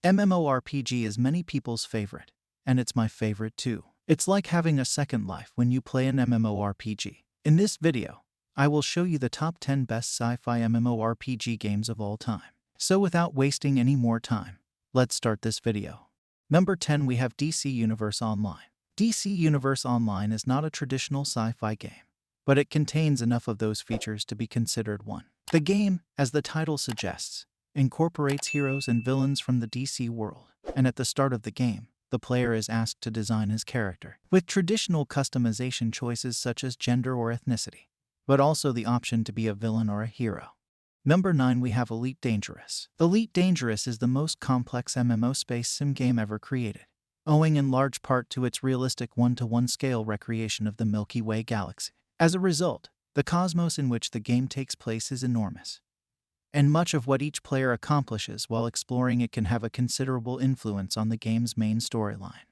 MMORPG is many people's favorite, and it's my favorite too. It's like having a second life when you play an MMORPG. In this video, I will show you the top 10 best sci-fi MMORPG games of all time. So without wasting any more time, let's start this video. Number 10, we have DC Universe Online. DC Universe Online is not a traditional sci-fi game, but it contains enough of those features to be considered one. The game, as the title suggests, incorporates heroes and villains from the DC world, and at the start of the game, the player is asked to design his character, with traditional customization choices such as gender or ethnicity, but also the option to be a villain or a hero. Number 9, we have Elite Dangerous. Elite Dangerous is the most complex MMO space sim game ever created, owing in large part to its realistic 1-to-1 scale recreation of the Milky Way galaxy. As a result, the cosmos in which the game takes place is enormous, and much of what each player accomplishes while exploring it can have a considerable influence on the game's main storyline.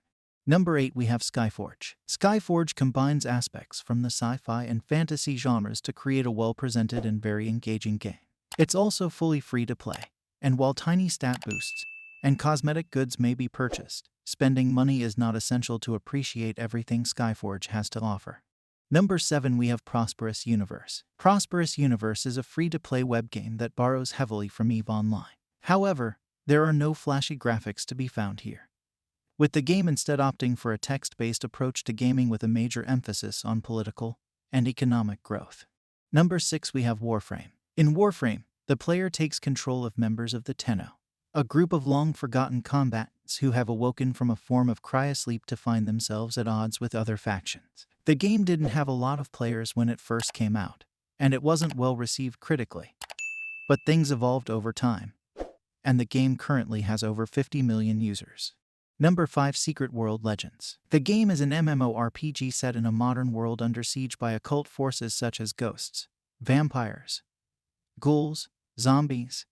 Number 8, we have Skyforge. Skyforge combines aspects from the sci-fi and fantasy genres to create a well-presented and very engaging game. It's also fully free to play, and while tiny stat boosts and cosmetic goods may be purchased, spending money is not essential to appreciate everything Skyforge has to offer. Number 7, we have Prosperous Universe. Prosperous Universe is a free-to-play web game that borrows heavily from EVE Online. However, there are no flashy graphics to be found here, with the game instead opting for a text-based approach to gaming with a major emphasis on political and economic growth. Number 6, we have Warframe. In Warframe, the player takes control of members of the Tenno, a group of long-forgotten combatants who have awoken from a form of cryosleep to find themselves at odds with other factions. The game didn't have a lot of players when it first came out, and it wasn't well received critically. But things evolved over time, and the game currently has over 50 million users. Number 5, Secret World Legends. The game is an MMORPG set in a modern world under siege by occult forces such as ghosts, vampires, ghouls, zombies,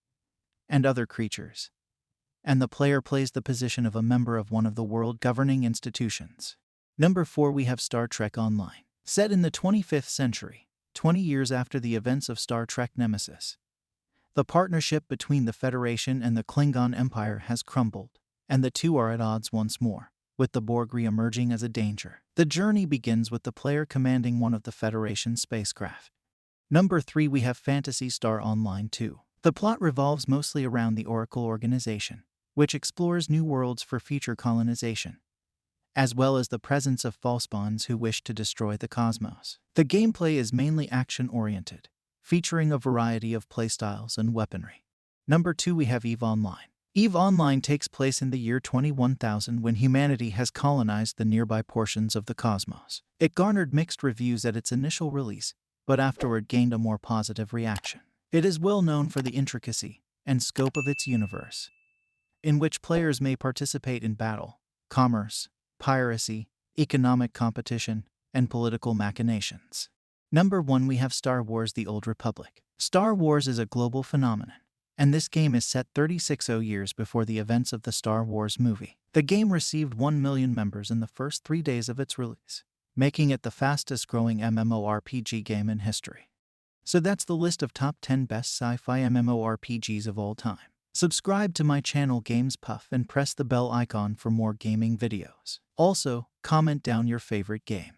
and other creatures, and the player plays the position of a member of one of the world governing institutions. Number 4, we have Star Trek Online. Set in the 25th century, 20 years after the events of Star Trek Nemesis, the partnership between the Federation and the Klingon Empire has crumbled, and the two are at odds once more, with the Borg re-emerging as a danger. The journey begins with the player commanding one of the Federation spacecraft. Number 3, we have Phantasy Star Online 2. The plot revolves mostly around the Oracle organization, which explores new worlds for future colonization, as well as the presence of falsepawns who wish to destroy the cosmos. The gameplay is mainly action-oriented, featuring a variety of playstyles and weaponry. Number 2, we have EVE Online. EVE Online takes place in the year 21,000 when humanity has colonized the nearby portions of the cosmos. It garnered mixed reviews at its initial release, but afterward gained a more positive reaction. It is well known for the intricacy and scope of its universe, in which players may participate in battle, commerce, piracy, economic competition, and political machinations. Number 1, we have Star Wars: The Old Republic. Star Wars is a global phenomenon, and this game is set 36 years before the events of the Star Wars movie. The game received 1 million members in the first 3 days of its release, making it the fastest-growing MMORPG game in history. So that's the list of top 10 best sci-fi MMORPGs of all time. Subscribe to my channel Games Puff and press the bell icon for more gaming videos. Also, comment down your favorite game.